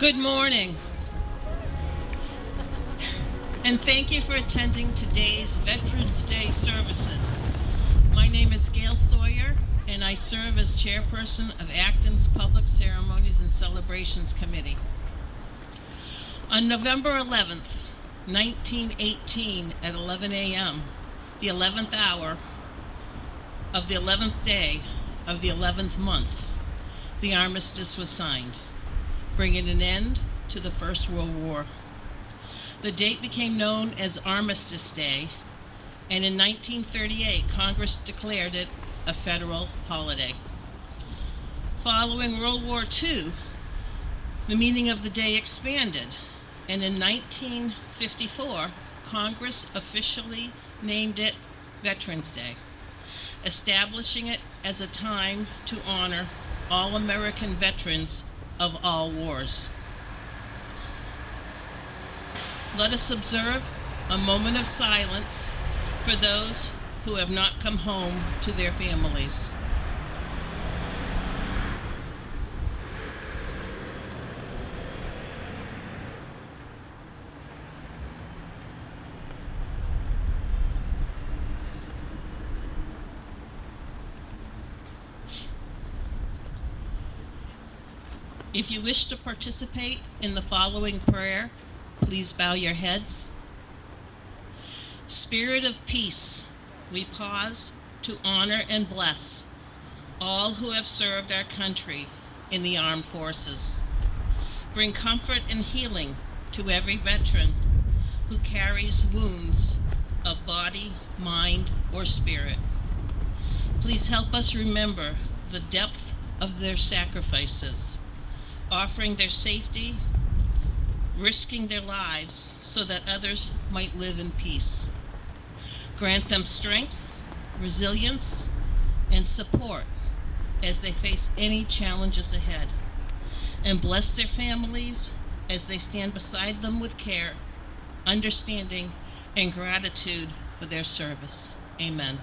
Good morning, and thank you for attending today's Veterans Day services. My name is Gail Sawyer, and I serve as chairperson of Acton's Public Ceremonies and Celebrations Committee. On November 11th, 1918 at 11 a.m., the 11th hour of the 11th day of the 11th month, the armistice was signed, bringing an end to the First World War. The date became known as Armistice Day, and in 1938, Congress declared it a federal holiday. Following World War II, the meaning of the day expanded, and in 1954, Congress officially named it Veterans Day, establishing it as a time to honor all American veterans of all wars. Let us observe a moment of silence for those who have not come home to their families. If you wish to participate in the following prayer, please bow your heads. Spirit of peace, we pause to honor and bless all who have served our country in the armed forces. Bring comfort and healing to every veteran who carries wounds of body, mind, or spirit. Please help us remember the depth of their sacrifices, offering their safety, risking their lives so that others might live in peace. Grant them strength, resilience, and support as they face any challenges ahead. And bless their families as they stand beside them with care, understanding, and gratitude for their service. Amen.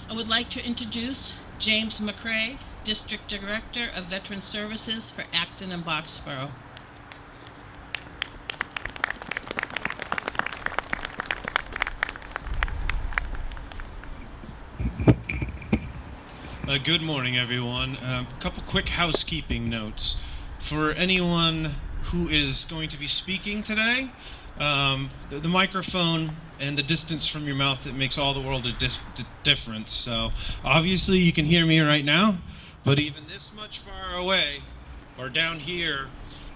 I would like to introduce James McCrae, District Director of Veteran Services for Acton and Boxborough. Good morning, everyone. A couple quick housekeeping notes. For anyone who is going to be speaking today, the microphone and the distance from your mouth, it makes all the world of difference. So obviously you can hear me right now, but even this much far away or down here,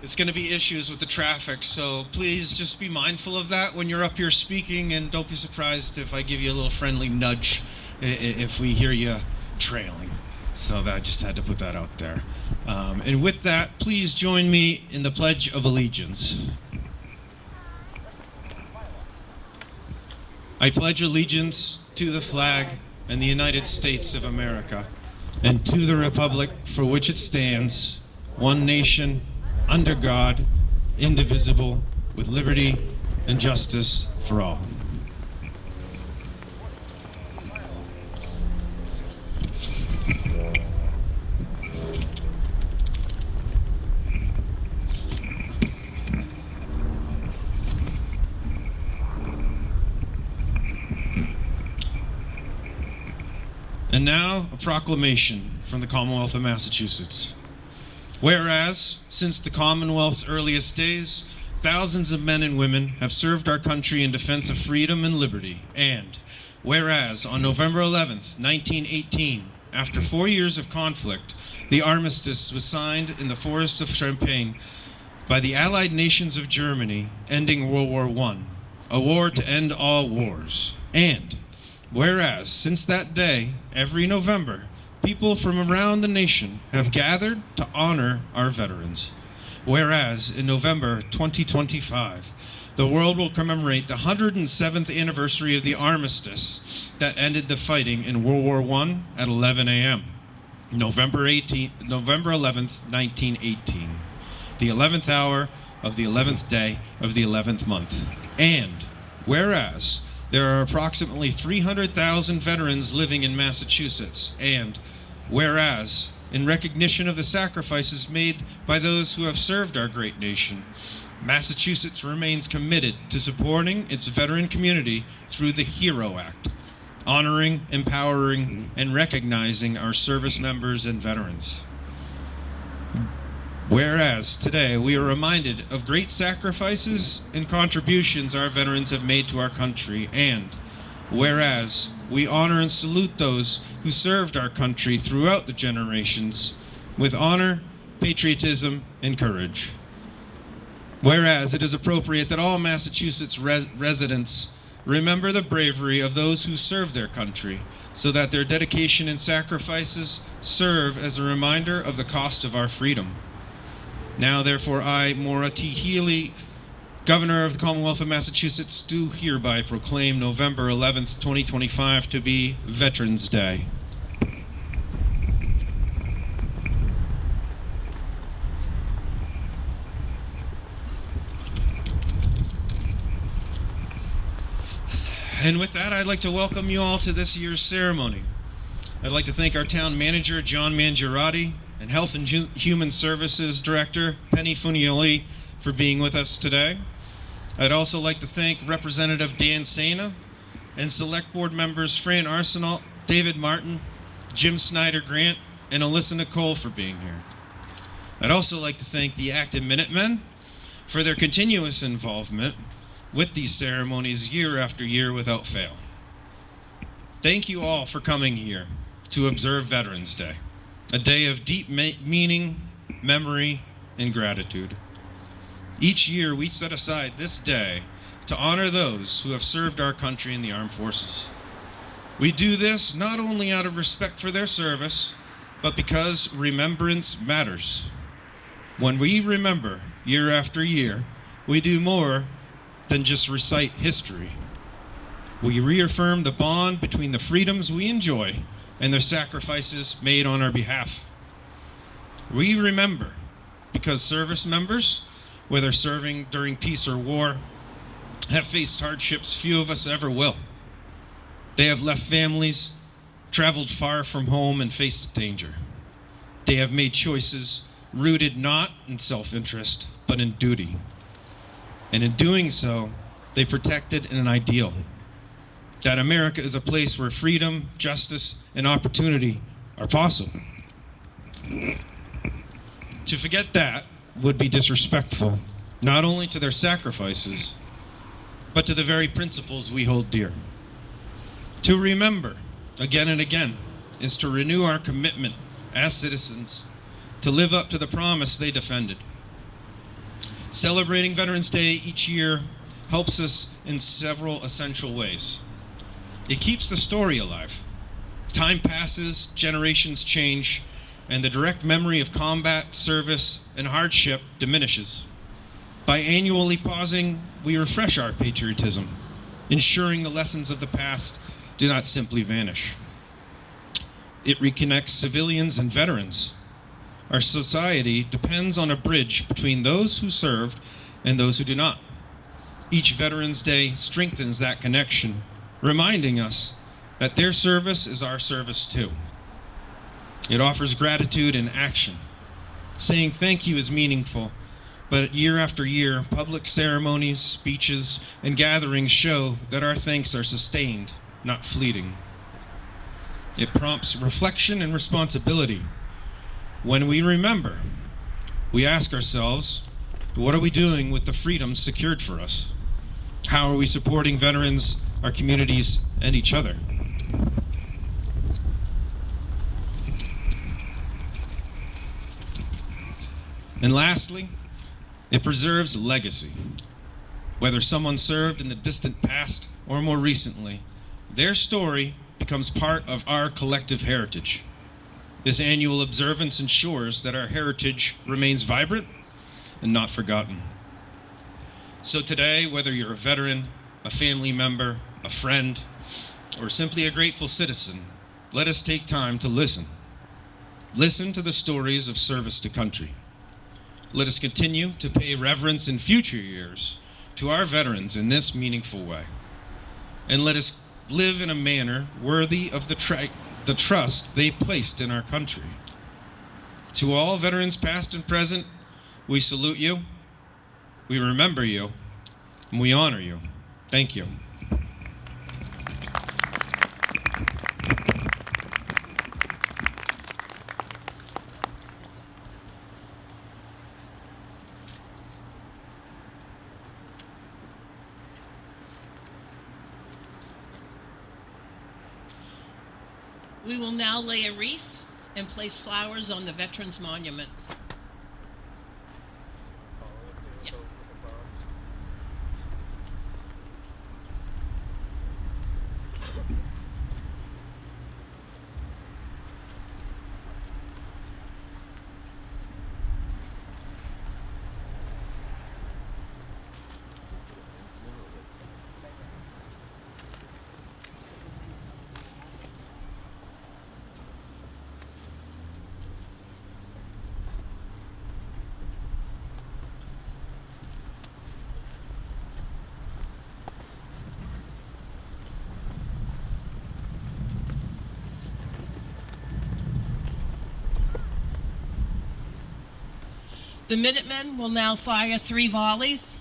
it's going to be issues with the traffic. So please just be mindful of that when you're up here speaking, and don't be surprised if I give you a little friendly nudge if we hear you trailing. So that I just had to put that out there. And with that, please join me in the Pledge of Allegiance. I pledge allegiance to the flag and the United States of America, and to the republic for which it stands, one nation, under God, indivisible, with liberty and justice for all. And now, a proclamation from the Commonwealth of Massachusetts. Whereas, since the Commonwealth's earliest days, thousands of men and women have served our country in defense of freedom and liberty. And whereas, on November 11th, 1918, after 4 years of conflict, the armistice was signed in the forest of Champagne by the Allied nations of Germany, ending World War I, a war to end all wars. And whereas, since that day, every November, people from around the nation have gathered to honor our veterans. Whereas, in November 2025, the world will commemorate the 107th anniversary of the armistice that ended the fighting in World War I at 11 a.m., November 11th, 1918, the 11th hour of the 11th day of the 11th month. And whereas, there are approximately 300,000 veterans living in Massachusetts, and whereas in recognition of the sacrifices made by those who have served our great nation, Massachusetts remains committed to supporting its veteran community through the HERO Act, honoring, empowering, and recognizing our service members and veterans. Whereas today we are reminded of great sacrifices and contributions our veterans have made to our country, and whereas we honor and salute those who served our country throughout the generations with honor, patriotism, and courage. Whereas it is appropriate that all Massachusetts residents remember the bravery of those who served their country, so that their dedication and sacrifices serve as a reminder of the cost of our freedom. Now, therefore, I, Maura T. Healy, Governor of the Commonwealth of Massachusetts, do hereby proclaim November 11th, 2025 to be Veterans Day. And with that, I'd like to welcome you all to this year's ceremony. I'd like to thank our town manager, John Mangiarotti, and Health and Human Services Director, Penny Funioli, for being with us today. I'd also like to thank Representative Dan Sena and Select Board members Fran Arsenault, David Martin, Jim Snyder Grant, and Alyssa Nicole for being here. I'd also like to thank the Acton Minutemen for their continuous involvement with these ceremonies year after year without fail. Thank you all for coming here to observe Veterans Day, a day of deep meaning, memory, and gratitude. Each year we set aside this day to honor those who have served our country in the armed forces. We do this not only out of respect for their service, but because remembrance matters. When we remember year after year, we do more than just recite history. We reaffirm the bond between the freedoms we enjoy and the sacrifices made on our behalf. We remember because service members, whether serving during peace or war, have faced hardships few of us ever will. They have left families, traveled far from home, and faced danger. They have made choices rooted not in self-interest, but in duty. And in doing so, they protected an ideal, that America is a place where freedom, justice, and opportunity are possible. To forget that would be disrespectful, not only to their sacrifices, but to the very principles we hold dear. To remember again and again is to renew our commitment as citizens to live up to the promise they defended. Celebrating Veterans Day each year helps us in several essential ways. It keeps the story alive. Time passes, generations change, and the direct memory of combat, service, and hardship diminishes. By annually pausing, we refresh our patriotism, ensuring the lessons of the past do not simply vanish. It reconnects civilians and veterans. Our society depends on a bridge between those who served and those who do not. Each Veterans Day strengthens that connection, reminding us that their service is our service too. It offers gratitude in action. Saying thank you is meaningful, but year after year, public ceremonies, speeches, and gatherings show that our thanks are sustained, not fleeting. It prompts reflection and responsibility. When we remember, we ask ourselves, what are we doing with the freedoms secured for us? How are we supporting veterans, our communities, and each other? And lastly, it preserves legacy. Whether someone served in the distant past or more recently, their story becomes part of our collective heritage. This annual observance ensures that our heritage remains vibrant and not forgotten. So today, whether you're a veteran, a family member, a friend, or simply a grateful citizen, let us take time to listen. Listen to the stories of service to country. Let us continue to pay reverence in future years to our veterans in this meaningful way. And let us live in a manner worthy of the trust they placed in our country. To all veterans past and present, we salute you, we remember you, and we honor you. Thank you. We will now lay a wreath and place flowers on the Veterans Monument. Yeah. The Minutemen will now fire 3 volleys.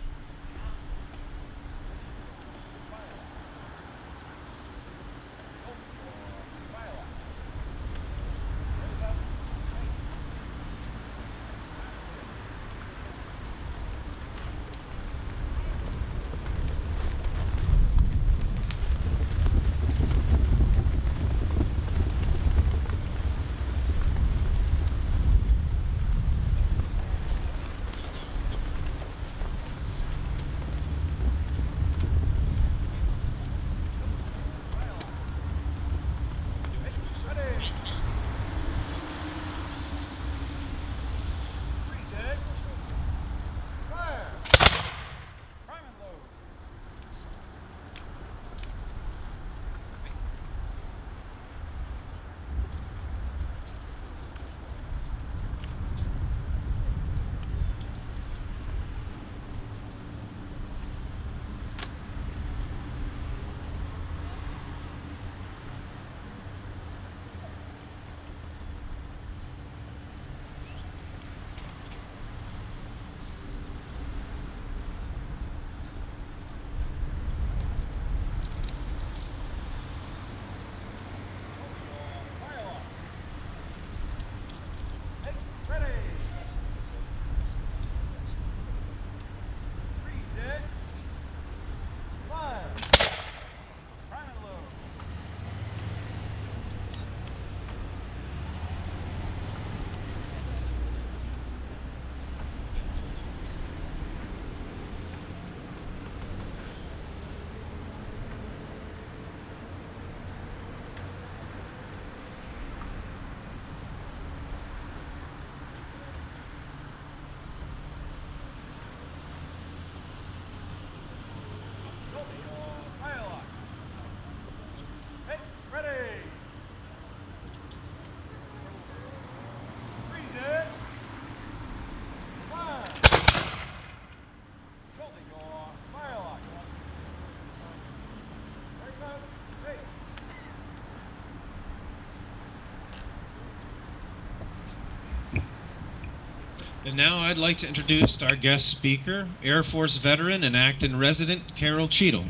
And now I'd like to introduce our guest speaker, Air Force veteran and Acton resident, Carol Cheadle.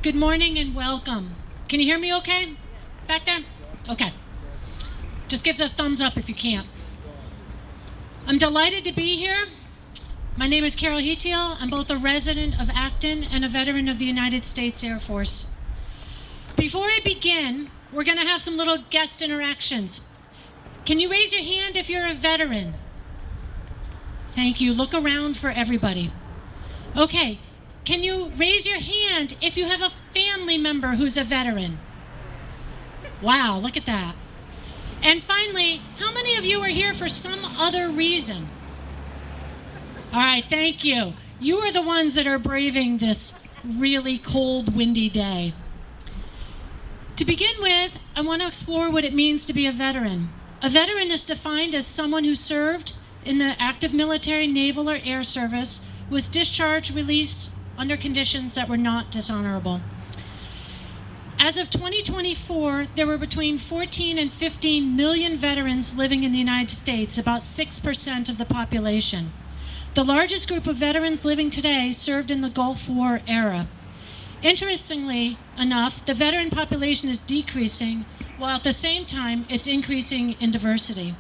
Good morning and welcome. Can you hear me okay? Back there? Okay. Just give us a thumbs up if you can't. I'm delighted to be here. My name is Carol Cheadle. I'm both a resident of Acton and a veteran of the United States Air Force. Before I begin, we're going to have some little guest interactions. Can you raise your hand if you're a veteran? Thank you. Look around for everybody. Okay. Can you raise your hand if you have a family member who's a veteran? Wow, look at that. And finally, how many of you are here for some other reason? All right, thank you. You are the ones that are braving this really cold, windy day. To begin with, I want to explore what it means to be a veteran. A veteran is defined as someone who served in the active military, naval, or air service, was discharged, released under conditions that were not dishonorable. As of 2024, there were between 14 and 15 million veterans living in the United States, about 6% of the population. The largest group of veterans living today served in the Gulf War era. Interestingly enough, the veteran population is decreasing, while at the same time it's increasing in diversity.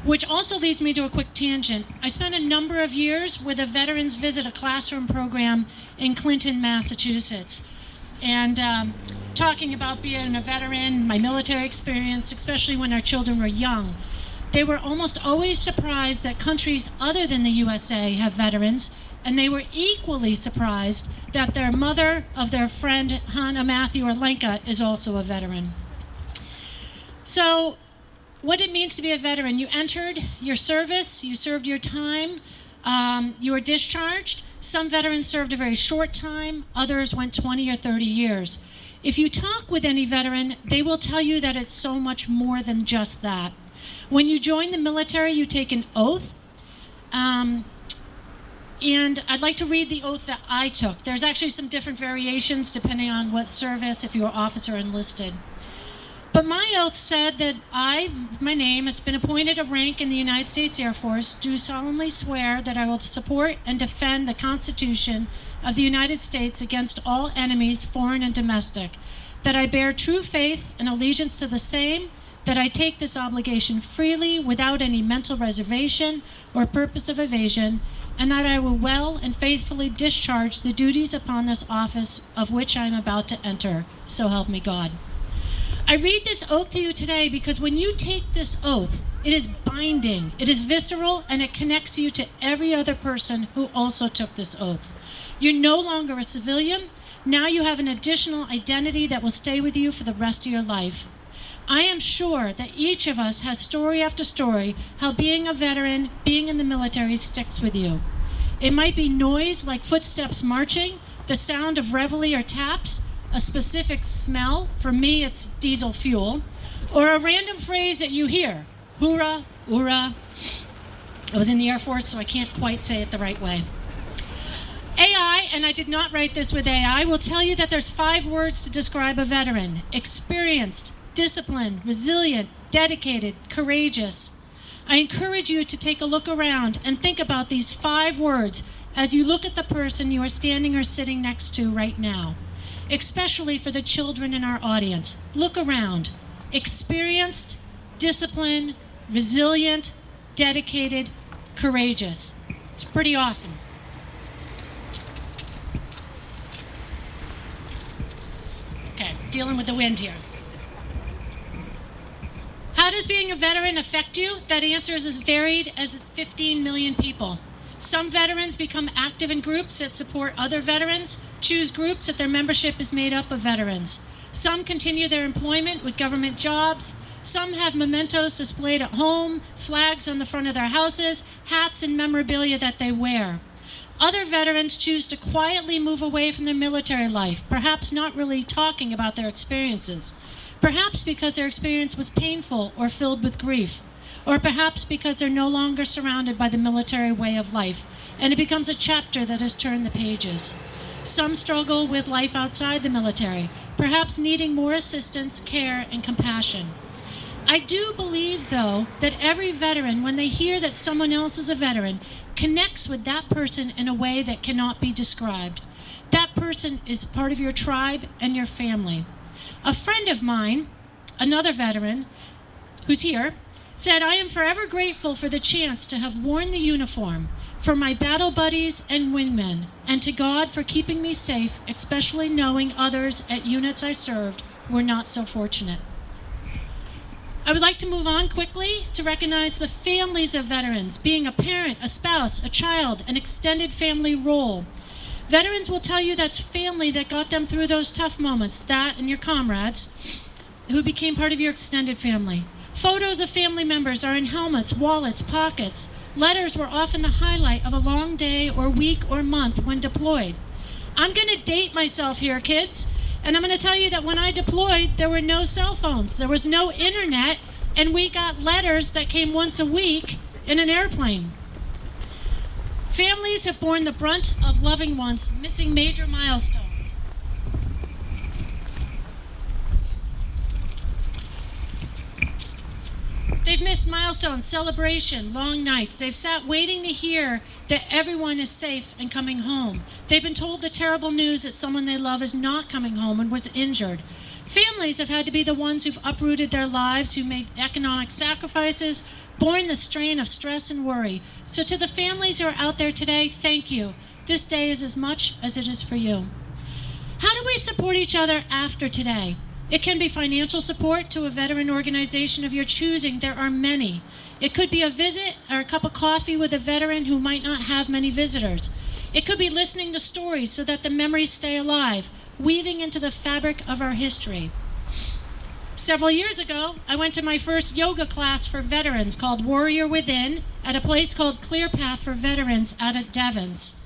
Which also leads me to a quick tangent. I spent a number of years with a Veterans Visit, a classroom program in Clinton, Massachusetts. And talking about being a veteran, my military experience, especially when our children were young. They were almost always surprised that countries other than the USA have veterans, and they were equally surprised that their mother of their friend Hannah, Matthew, or Lenka is also a veteran. So, what it means to be a veteran: you entered your service, you served your time, you were discharged. Some veterans served a very short time, others went 20 or 30 years. If you talk with any veteran, they will tell you that it's so much more than just that. When you join the military, you take an oath. And I'd like to read the oath that I took. There's actually some different variations depending on what service, if you were officer enlisted. But my oath said that my name, it's been appointed a rank in the United States Air Force, do solemnly swear that I will support and defend the Constitution of the United States against all enemies, foreign and domestic, that I bear true faith and allegiance to the same, that I take this obligation freely without any mental reservation or purpose of evasion, and that I will well and faithfully discharge the duties upon this office of which I am about to enter. So help me God. I read this oath to you today because when you take this oath, it is binding, it is visceral, and it connects you to every other person who also took this oath. You're no longer a civilian. Now you have an additional identity that will stay with you for the rest of your life. I am sure that each of us has story after story how being a veteran, being in the military sticks with you. It might be noise like footsteps marching, the sound of reveille or taps, a specific smell, for me it's diesel fuel, or a random phrase that you hear, hoorah, hoorah. I was in the Air Force, so I can't quite say it the right way. AI, and I did not write this with AI, will tell you that there's 5 words to describe a veteran: experienced, disciplined, resilient, dedicated, courageous. I encourage you to take a look around and think about these 5 words as you look at the person you are standing or sitting next to right now. Especially for the children in our audience. Look around. Experienced, disciplined, resilient, dedicated, courageous. It's pretty awesome. Okay, dealing with the wind here. How does being a veteran affect you? That answer is as varied as 15 million people. Some veterans become active in groups that support other veterans, choose groups that their membership is made up of veterans. Some continue their employment with government jobs. Some have mementos displayed at home, flags on the front of their houses, hats and memorabilia that they wear. Other veterans choose to quietly move away from their military life, perhaps not really talking about their experiences. Perhaps because their experience was painful or filled with grief. Or perhaps because they're no longer surrounded by the military way of life, and it becomes a chapter that has turned the pages. Some struggle with life outside the military, perhaps needing more assistance, care, and compassion. I do believe, though, that every veteran, when they hear that someone else is a veteran, connects with that person in a way that cannot be described. That person is part of your tribe and your family. A friend of mine, another veteran, who's here, said, "I am forever grateful for the chance to have worn the uniform, for my battle buddies and wingmen, and to God for keeping me safe, especially knowing others at units I served were not so fortunate." I would like to move on quickly to recognize the families of veterans, being a parent, a spouse, a child, an extended family role. Veterans will tell you that's family that got them through those tough moments, that and your comrades who became part of your extended family. Photos of family members are in helmets, wallets, pockets. Letters were often the highlight of a long day or week or month when deployed. I'm going to date myself here, kids, and I'm going to tell you that when I deployed, there were no cell phones, there was no internet, and we got letters that came once a week in an airplane. Families have borne the brunt of loving ones missing major milestones. They've missed milestones, celebration, long nights. They've sat waiting to hear that everyone is safe and coming home. They've been told the terrible news that someone they love is not coming home and was injured. Families have had to be the ones who've uprooted their lives, who made economic sacrifices, borne the strain of stress and worry. So to the families who are out there today, thank you. This day is as much as it is for you. How do we support each other after today? It can be financial support to a veteran organization of your choosing. There are many. It could be a visit or a cup of coffee with a veteran who might not have many visitors. It could be listening to stories so that the memories stay alive, weaving into the fabric of our history. Several years ago, I went to my first yoga class for veterans called Warrior Within at a place called Clear Path for Veterans out at Devon's.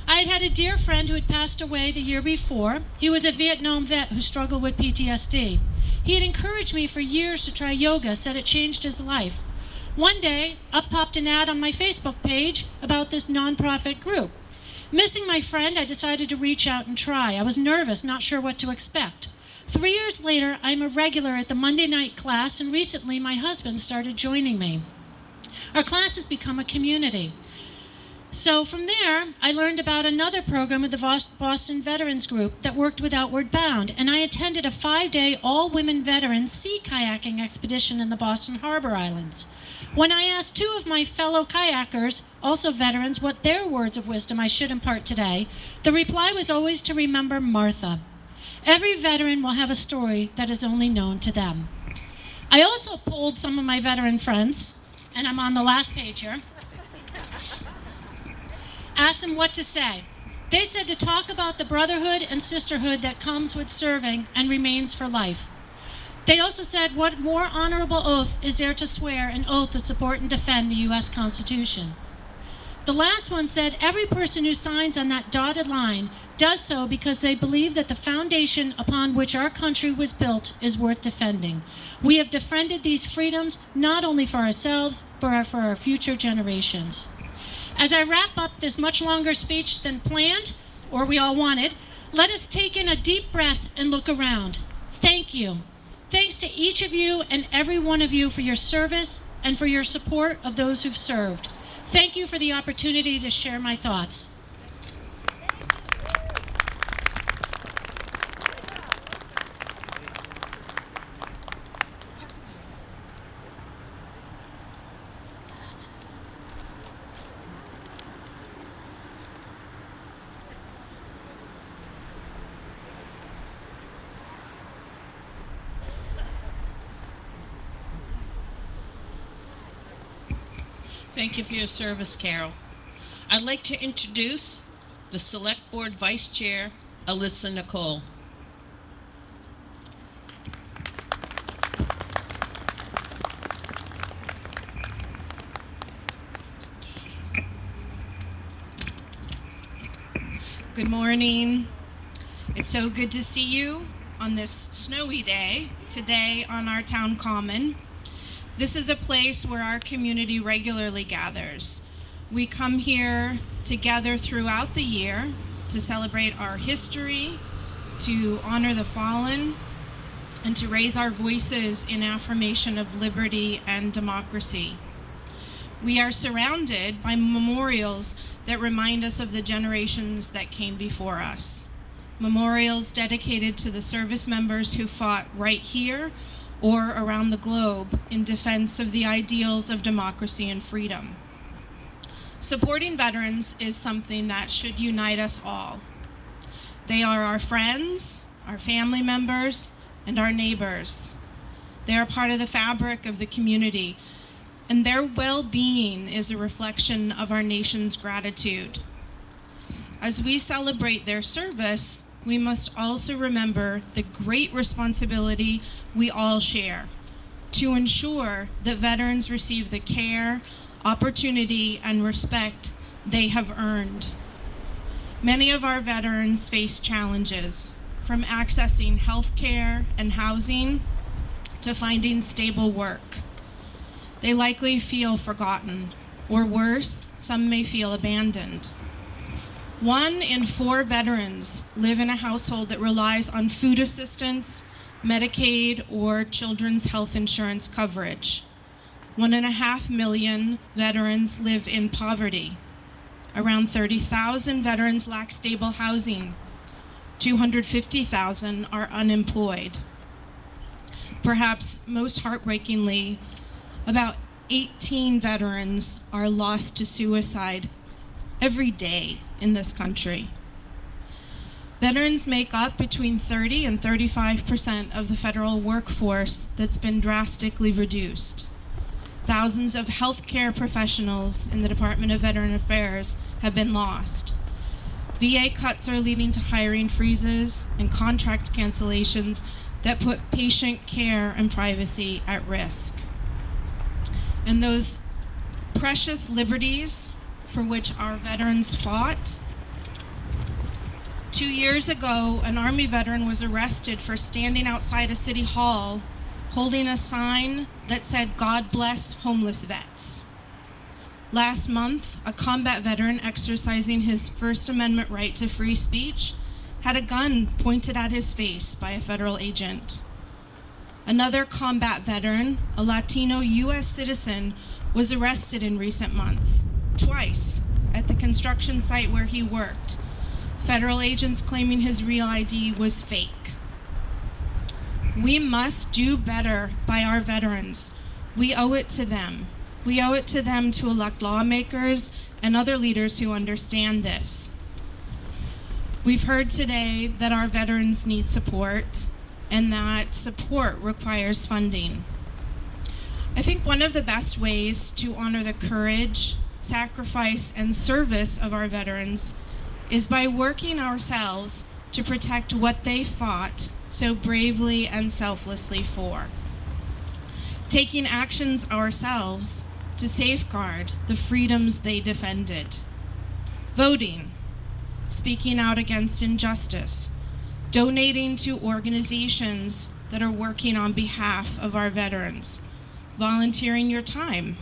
I had had a dear friend who had passed away the year before. He was a Vietnam vet who struggled with PTSD. He had encouraged me for years to try yoga, said it changed his life. One day, up popped an ad on my Facebook page about this nonprofit group. Missing my friend, I decided to reach out and try. I was nervous, not sure what to expect. 3 years later, I'm a regular at the Monday night class, and recently my husband started joining me. Our class has become a community. So from there, I learned about another program with the Boston Veterans Group that worked with Outward Bound, and I attended a 5-day all-women veteran sea kayaking expedition in the Boston Harbor Islands. When I asked 2 of my fellow kayakers, also veterans, what their words of wisdom I should impart today, the reply was always to remember Martha. Every veteran will have a story that is only known to them. I also polled some of my veteran friends, and I'm on the last page here. Asked them what to say. They said to talk about the brotherhood and sisterhood that comes with serving and remains for life. They also said, what more honorable oath is there to swear an oath to support and defend the U.S. Constitution? The last one said, every person who signs on that dotted line does so because they believe that the foundation upon which our country was built is worth defending. We have defended these freedoms not only for ourselves, but for our future generations. As I wrap up this much longer speech than planned, or we all wanted, let us take in a deep breath and look around. Thank you. Thanks to each of you and every one of you for your service and for your support of those who've served. Thank you for the opportunity to share my thoughts. Thank you for your service, Carol. I'd like to introduce the Select Board Vice Chair, Alyssa Nicole. Good morning. It's so good to see you on this snowy day, today on our town common. This is a place where our community regularly gathers. We come here together throughout the year to celebrate our history, to honor the fallen, and to raise our voices in affirmation of liberty and democracy. We are surrounded by memorials that remind us of the generations that came before us. Memorials dedicated to the service members who fought right here or around the globe in defense of the ideals of democracy and freedom. Supporting veterans is something that should unite us all. They are our friends, our family members, and our neighbors. They are part of the fabric of the community, and their well-being is a reflection of our nation's gratitude. As we celebrate their service, we must also remember the great responsibility we all share to ensure that veterans receive the care, opportunity, and respect they have earned. Many of our veterans face challenges, from accessing health care and housing to finding stable work. They likely feel forgotten or worse, some may feel abandoned. 1 in 4 veterans live in a household that relies on food assistance, Medicaid, or children's health insurance coverage. 1.5 million veterans live in poverty. Around 30,000 veterans lack stable housing. 250,000 are unemployed. Perhaps most heartbreakingly, about 18 veterans are lost to suicide every day in this country. Veterans make up between 30 and 35% of the federal workforce that's been drastically reduced. Thousands of healthcare professionals in the Department of Veteran Affairs have been lost. VA cuts are leading to hiring freezes and contract cancellations that put patient care and privacy at risk. And those precious liberties for which our veterans fought. 2 years ago, an Army veteran was arrested for standing outside a city hall holding a sign that said, "God bless homeless vets." Last month, a combat veteran exercising his First Amendment right to free speech had a gun pointed at his face by a federal agent. Another combat veteran, a Latino U.S. citizen, was arrested in recent months, twice, at the construction site where he worked. Federal agents claiming his real ID was fake. We must do better by our veterans. We owe it to them. We owe it to them to elect lawmakers and other leaders who understand this. We've heard today that our veterans need support and that support requires funding. I think one of the best ways to honor the courage, sacrifice, and service of our veterans is by working ourselves to protect what they fought so bravely and selflessly for. Taking actions ourselves to safeguard the freedoms they defended. Voting, speaking out against injustice, donating to organizations that are working on behalf of our veterans, volunteering your time,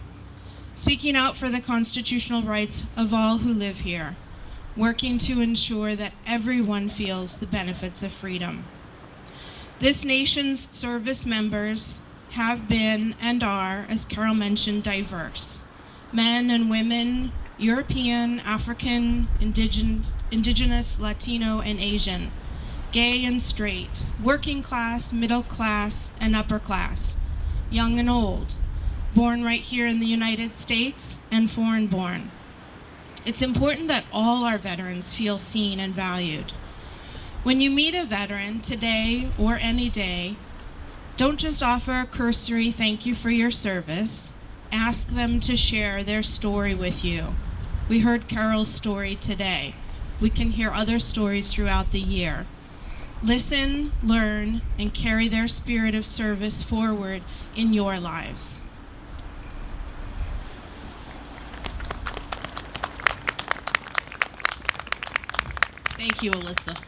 speaking out for the constitutional rights of all who live here, working to ensure that everyone feels the benefits of freedom. This nation's service members have been and are, as Carol mentioned, diverse. Men and women, European, African, indigenous, Latino, and Asian, gay and straight, working class, middle class, and upper class, young and old, born right here in the United States and foreign born. It's important that all our veterans feel seen and valued. When you meet a veteran today or any day, don't just offer a cursory thank you for your service. Ask them to share their story with you. We heard Carol's story today. We can hear other stories throughout the year. Listen, learn, and carry their spirit of service forward in your lives. Thank you, Alyssa.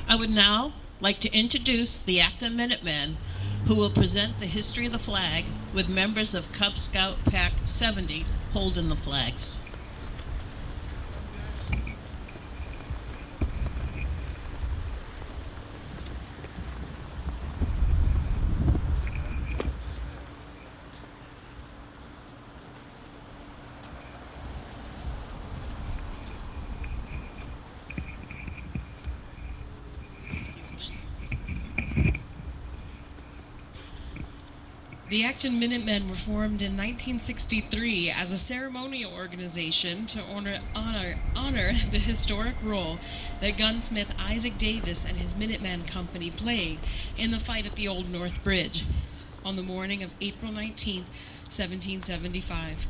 I would now like to introduce the Acton Minutemen, who will present the history of the flag with members of Cub Scout Pack 70 holding the flags. The Acton Minutemen were formed in 1963 as a ceremonial organization to honor the historic role that gunsmith Isaac Davis and his Minuteman Company played in the fight at the Old North Bridge on the morning of April 19, 1775.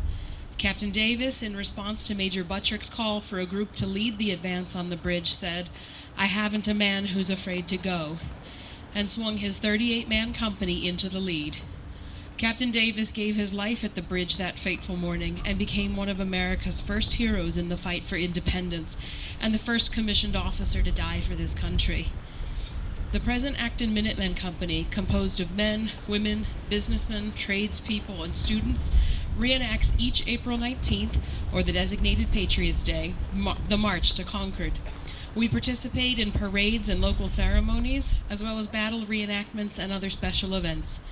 Captain Davis, in response to Major Buttrick's call for a group to lead the advance on the bridge, said, "I haven't a man who's afraid to go," and swung his 38-man company into the lead. Captain Davis gave his life at the bridge that fateful morning and became one of America's first heroes in the fight for independence and the first commissioned officer to die for this country. The present Acton Minutemen Company, composed of men, women, businessmen, tradespeople, and students, reenacts each April 19th, or the designated Patriots' Day, the March to Concord. We participate in parades and local ceremonies, as well as battle reenactments and other special events.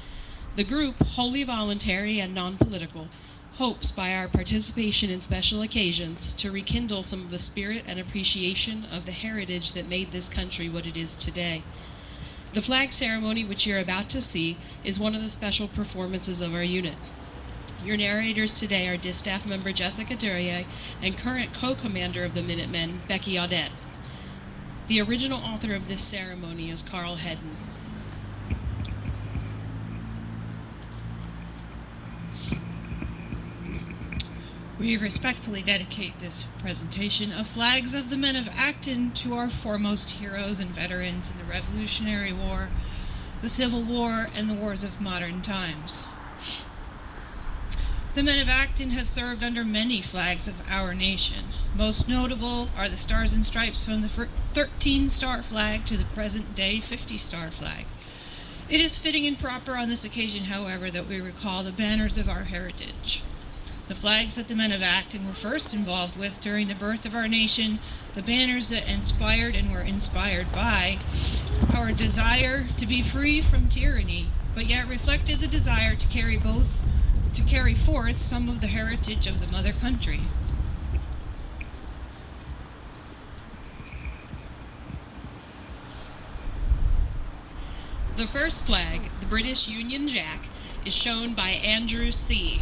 The group, wholly voluntary and non-political, hopes by our participation in special occasions to rekindle some of the spirit and appreciation of the heritage that made this country what it is today. The flag ceremony, which you're about to see, is one of the special performances of our unit. Your narrators today are Distaff Member Jessica Duryea and current co-commander of the Minutemen, Becky Audette. The original author of this ceremony is Carl Hedden. We respectfully dedicate this presentation of Flags of the Men of Acton to our foremost heroes and veterans in the Revolutionary War, the Civil War, and the wars of modern times. The men of Acton have served under many flags of our nation. Most notable are the Stars and Stripes from the 13-star flag to the present-day 50-star flag. It is fitting and proper on this occasion, however, that we recall the banners of our heritage. The flags that the men of Acton were first involved with during the birth of our nation, the banners that inspired and were inspired by our desire to be free from tyranny, but yet reflected the desire to carry forth some of the heritage of the mother country. The first flag, the British Union Jack, is shown by Andrew C.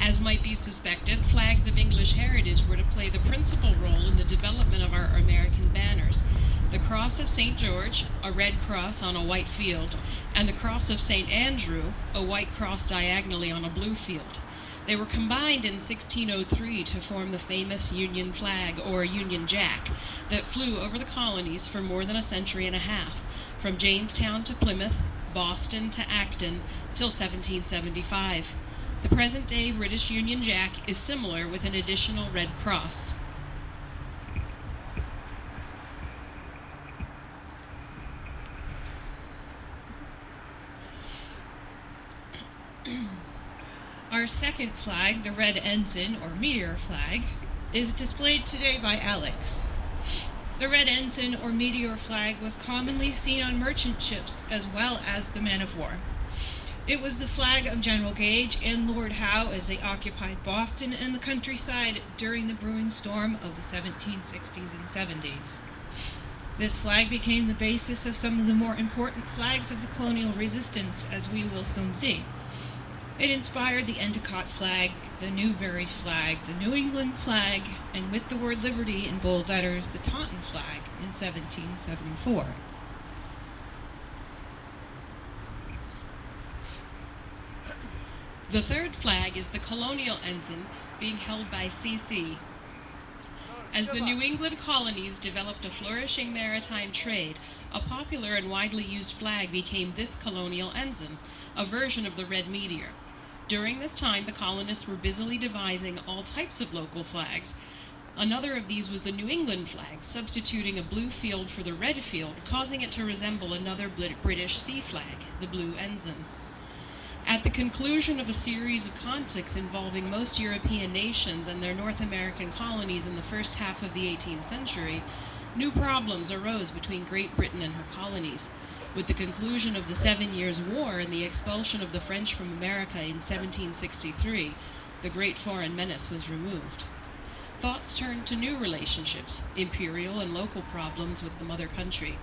As might be suspected, flags of English heritage were to play the principal role in the development of our American banners. The Cross of St. George, a red cross on a white field, and the Cross of St. Andrew, a white cross diagonally on a blue field. They were combined in 1603 to form the famous Union flag, or Union Jack, that flew over the colonies for more than a century and a half, from Jamestown to Plymouth, Boston to Acton, till 1775. The present-day British Union Jack is similar with an additional red cross. Our second flag, the Red Ensign, or Meteor flag, is displayed today by Alex. The Red Ensign, or Meteor flag, was commonly seen on merchant ships as well as the men of war. It was the flag of General Gage and Lord Howe as they occupied Boston and the countryside during the brewing storm of the 1760s and 70s. This flag became the basis of some of the more important flags of the colonial resistance, as we will soon see. It inspired the Endicott flag, the Newbury flag, the New England flag, and with the word liberty in bold letters, the Taunton flag in 1774. The third flag is the colonial ensign, being held by C.C. As the New England colonies developed a flourishing maritime trade, a popular and widely used flag became this colonial ensign, a version of the red meteor. During this time, the colonists were busily devising all types of local flags. Another of these was the New England flag, substituting a blue field for the red field, causing it to resemble another British sea flag, the blue ensign. At the conclusion of a series of conflicts involving most European nations and their North American colonies in the first half of the 18th century, new problems arose between Great Britain and her colonies. With the conclusion of the 7 Years' War and the expulsion of the French from America in 1763, the great foreign menace was removed. Thoughts turned to new relationships, imperial and local problems with the mother country.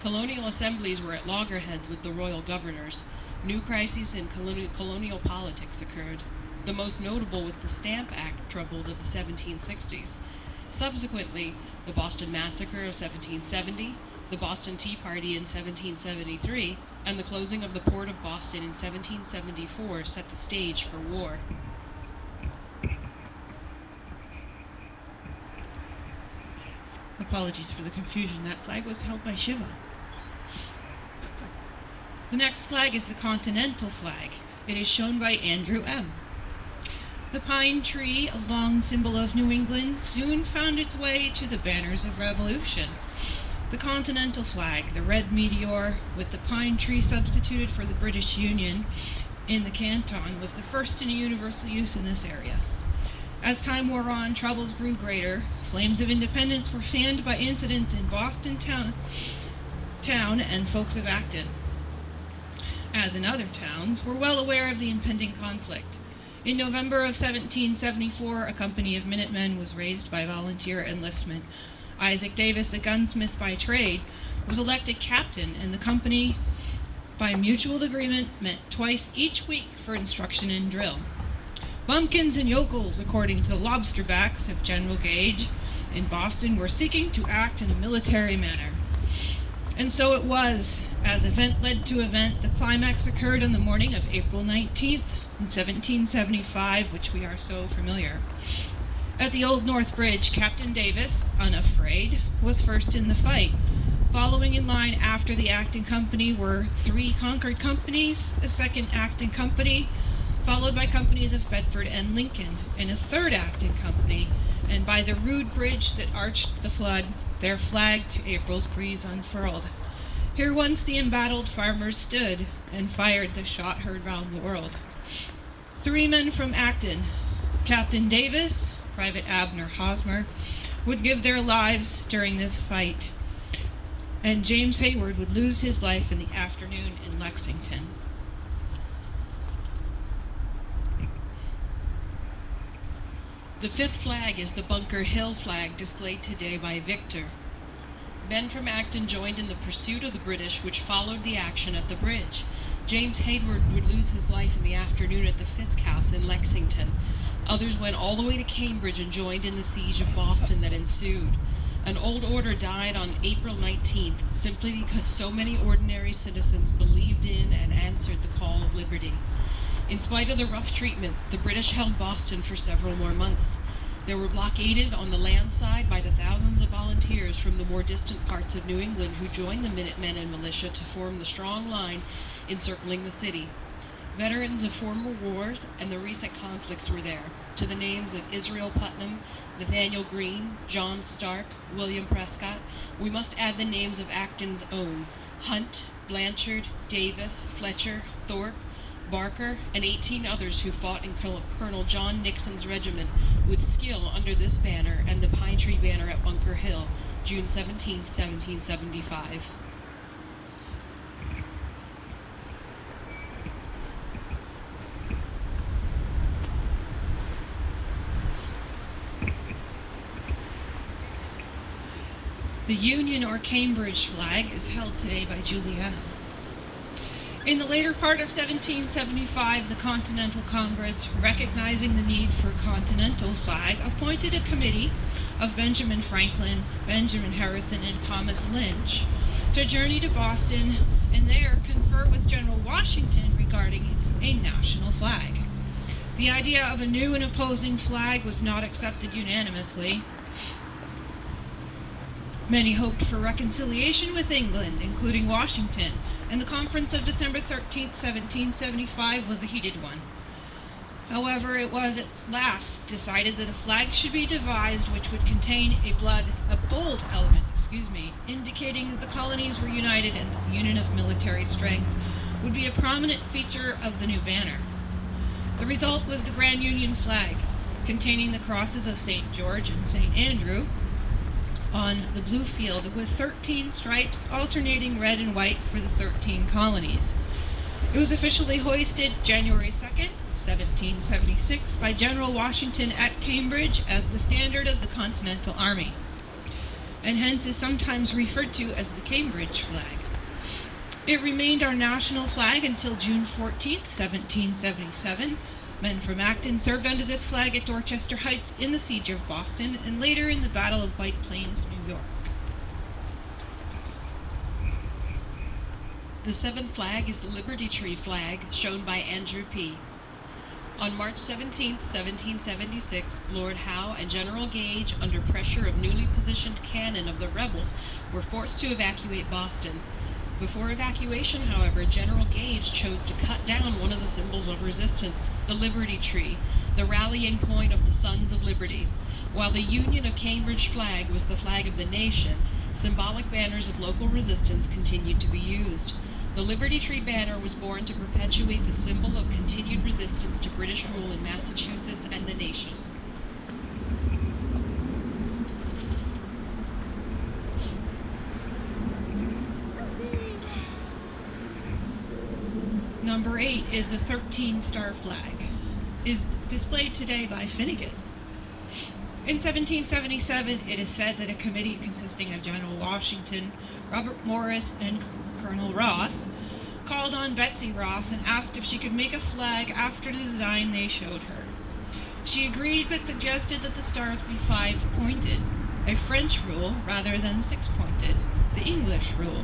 Colonial assemblies were at loggerheads with the royal governors. New crises in colonial politics occurred. The most notable was the Stamp Act troubles of the 1760s. Subsequently, the Boston Massacre of 1770, the Boston Tea Party in 1773, and the closing of the port of Boston in 1774 set the stage for war. Apologies for the confusion. That flag was held by Shiva. The next flag is the Continental flag. It is shown by Andrew M. The pine tree, a long symbol of New England, soon found its way to the banners of revolution. The Continental flag, the red meteor with the pine tree substituted for the British Union in the canton, was the first in universal use in this area. As time wore on, troubles grew greater. Flames of independence were fanned by incidents in Boston town and folks of Acton, as in other towns, were well aware of the impending conflict. In November of 1774, a company of Minutemen was raised by volunteer enlistment. Isaac Davis, a gunsmith by trade, was elected captain, and the company, by mutual agreement, met twice each week for instruction and drill. Bumpkins and yokels, according to the lobsterbacks of General Gage in Boston, were seeking to act in a military manner. And so it was. As event led to event, the climax occurred on the morning of April 19th in 1775, which we are so familiar. At the Old North Bridge, Captain Davis, unafraid, was first in the fight. Following in line after the Acton Company were 3 Concord companies, a 2nd Acton Company, followed by companies of Bedford and Lincoln, and a 3rd Acton Company, and by the rude bridge that arched the flood, their flag to April's breeze unfurled. Here once the embattled farmers stood, and fired the shot heard round the world. 3 men from Acton, Captain Davis, Private Abner Hosmer, would give their lives during this fight, and James Hayward would lose his life in the afternoon in Lexington. The 5th flag is the Bunker Hill flag displayed today by Victor. Men from Acton joined in the pursuit of the British, which followed the action at the bridge. James Hayward would lose his life in the afternoon at the Fisk House in Lexington. Others went all the way to Cambridge and joined in the siege of Boston that ensued. An old order died on April 19th, simply because so many ordinary citizens believed in and answered the call of liberty. In spite of the rough treatment, the British held Boston for several more months. They were blockaded on the land side by the thousands of volunteers from the more distant parts of New England who joined the Minutemen and militia to form the strong line encircling the city. Veterans of former wars and the recent conflicts were there, to the names of Israel Putnam, Nathaniel Greene, John Stark, William Prescott. We must add the names of Acton's own: Hunt, Blanchard, Davis, Fletcher, Thorpe, Barker, and 18 others who fought in Colonel John Nixon's regiment with skill under this banner and the Pine Tree banner at Bunker Hill, June 17, 1775. The Union or Cambridge flag is held today by Julia. In the later part of 1775, the Continental Congress, recognizing the need for a continental flag, appointed a committee of Benjamin Franklin, Benjamin Harrison, and Thomas Lynch to journey to Boston and there confer with General Washington regarding a national flag. The idea of a new and opposing flag was not accepted unanimously. Many hoped for reconciliation with England, including Washington, and the conference of December 13, 1775 was a heated one. However, it was at last decided that a flag should be devised which would contain a bold element, indicating that the colonies were united and that the union of military strength would be a prominent feature of the new banner. The result was the Grand Union flag, containing the crosses of St. George and St. Andrew on the blue field, with 13 stripes alternating red and white for the 13 colonies. It was officially hoisted January 2nd, 1776 by General Washington at Cambridge as the standard of the Continental Army, and hence is sometimes referred to as the Cambridge flag. It remained our national flag until June 14th, 1777. Men from Acton served under this flag at Dorchester Heights in the siege of Boston, and later in the Battle of White Plains, New York. The 7th flag is the Liberty Tree flag, shown by Andrew P. On March 17, 1776, Lord Howe and General Gage, under pressure of newly positioned cannon of the rebels, were forced to evacuate Boston. Before evacuation, however, General Gage chose to cut down one of the symbols of resistance, the Liberty Tree, the rallying point of the Sons of Liberty. While the Union of Cambridge flag was the flag of the nation, symbolic banners of local resistance continued to be used. The Liberty Tree banner was born to perpetuate the symbol of continued resistance to British rule in Massachusetts and the nation. Number 8 is the 13-star flag, is displayed today by Finnegan. In 1777, it is said that a committee consisting of General Washington, Robert Morris, and Colonel Ross called on Betsy Ross and asked if she could make a flag after the design they showed her. She agreed but suggested that the stars be 5-pointed, a French rule rather than 6-pointed, the English rule.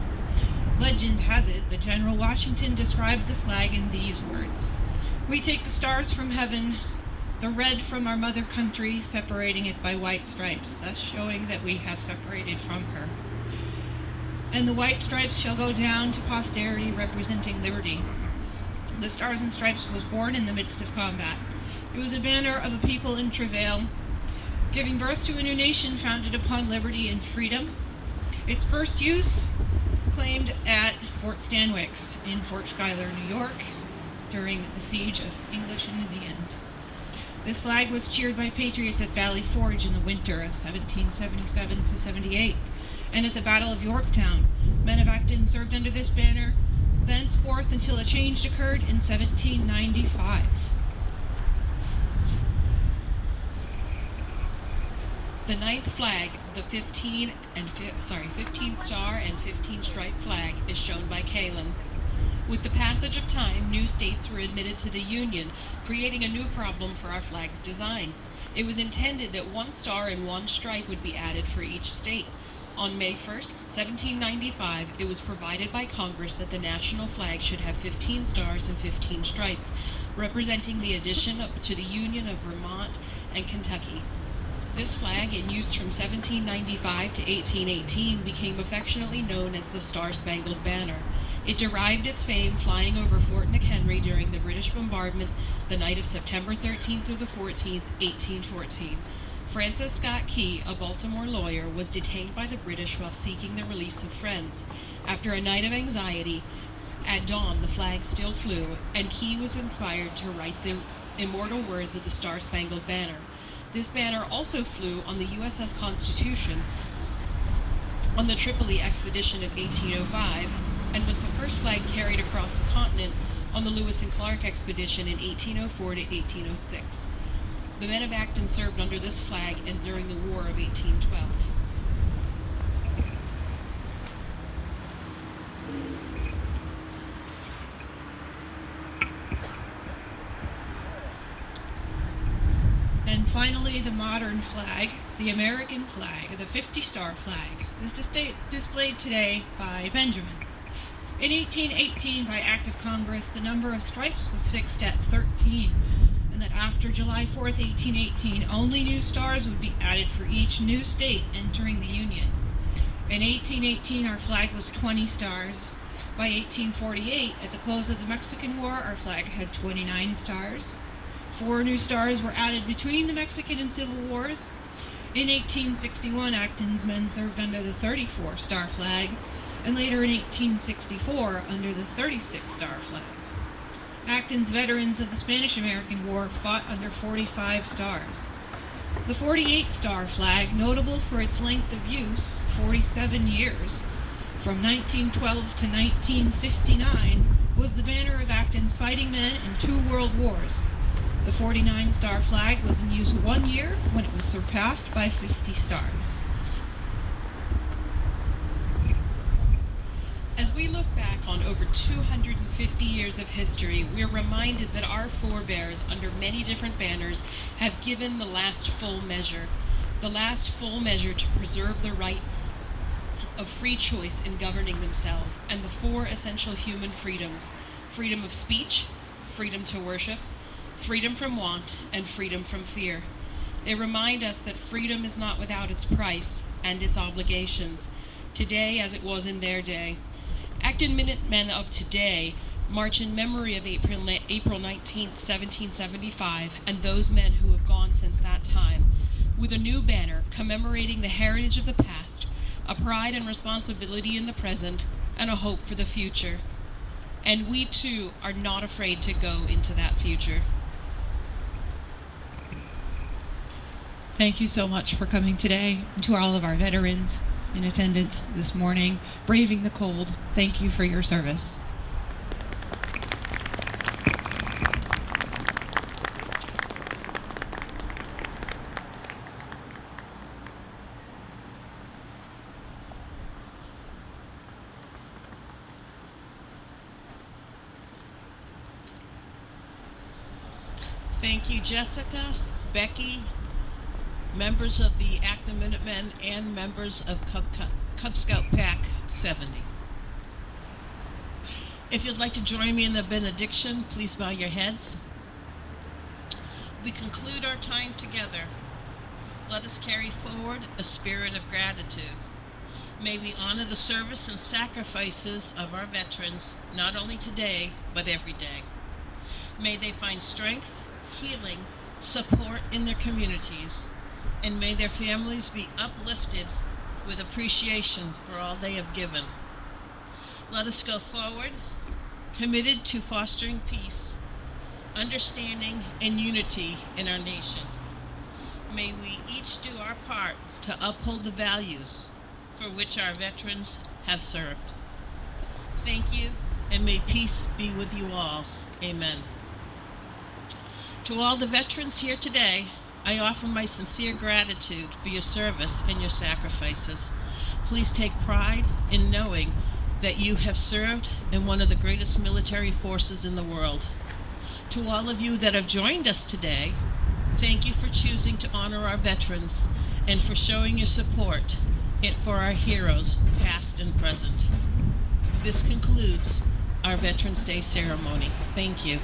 Legend has it that General Washington described the flag in these words: "We take the stars from heaven, the red from our mother country, separating it by white stripes," thus showing that we have separated from her. "And the white stripes shall go down to posterity, representing liberty." The Stars and Stripes was born in the midst of combat. It was a banner of a people in travail, giving birth to a new nation founded upon liberty and freedom. Its first use claimed at Fort Stanwix in Fort Schuyler, New York, during the siege of English and Indians. This flag was cheered by patriots at Valley Forge in the winter of 1777 to 78, and at the Battle of Yorktown. Men of Acton served under this banner thenceforth until a change occurred in 1795. The ninth flag, the 15 star and 15 stripe flag, is shown by Kalin. With the passage of time, new states were admitted to the Union, creating a new problem for our flag's design. It was intended that 1 star and 1 stripe would be added for each state. On May 1st, 1795, it was provided by Congress that the national flag should have 15 stars and 15 stripes, representing the addition to the Union of Vermont and Kentucky. This flag, in use from 1795 to 1818, became affectionately known as the Star-Spangled Banner. It derived its fame flying over Fort McHenry during the British bombardment the night of September 13th through the 14th, 1814. Francis Scott Key, a Baltimore lawyer, was detained by the British while seeking the release of friends. After a night of anxiety, at dawn the flag still flew, and Key was inspired to write the immortal words of the Star-Spangled Banner. This banner also flew on the USS Constitution on the Tripoli expedition of 1805, and was the first flag carried across the continent on the Lewis and Clark expedition in 1804 to 1806. The men of Acton served under this flag and during the War of 1812. And finally, the modern flag, the American flag, the 50-star flag, is displayed today by Benjamin. In 1818, by Act of Congress, the number of stripes was fixed at 13, and that after July 4th, 1818, only new stars would be added for each new state entering the Union. In 1818, our flag was 20 stars. By 1848, at the close of the Mexican War, our flag had 29 stars. 4 new stars were added between the Mexican and Civil Wars. In 1861, Acton's men served under the 34-star flag, and later in 1864 under the 36-star flag. Acton's veterans of the Spanish-American War fought under 45 stars. The 48-star flag, notable for its length of use, 47 years, from 1912 to 1959, was the banner of Acton's fighting men in 2 world wars. The 49-star flag was in use 1 year when it was surpassed by 50 stars. As we look back on over 250 years of history, we are reminded that our forebears, under many different banners, have given the last full measure to preserve the right of free choice in governing themselves, and the 4 essential human freedoms: freedom of speech, freedom to worship, freedom from want, and freedom from fear. They remind us that freedom is not without its price and its obligations, today as it was in their day. Acton Acton Minutemen of today march in memory of April 19th, 1775, and those men who have gone since that time, with a new banner commemorating the heritage of the past, a pride and responsibility in the present, and a hope for the future. And we too are not afraid to go into that future. Thank you so much for coming today, and to all of our veterans in attendance this morning, braving the cold. Thank you for your service. Thank you, Jessica, Becky, members of the Acton Minutemen, and members of Cub Scout Pack 70. If you'd like to join me in the benediction, please bow your heads. We conclude our time together. Let us carry forward a spirit of gratitude. May we honor the service and sacrifices of our veterans, not only today, but every day. May they find strength, healing, support in their communities, and may their families be uplifted with appreciation for all they have given. Let us go forward, committed to fostering peace, understanding, and unity in our nation. May we each do our part to uphold the values for which our veterans have served. Thank you, and may peace be with you all. Amen. To all the veterans here today, I offer my sincere gratitude for your service and your sacrifices. Please take pride in knowing that you have served in one of the greatest military forces in the world. To all of you that have joined us today, thank you for choosing to honor our veterans and for showing your support for our heroes, past and present. This concludes our Veterans Day ceremony. Thank you.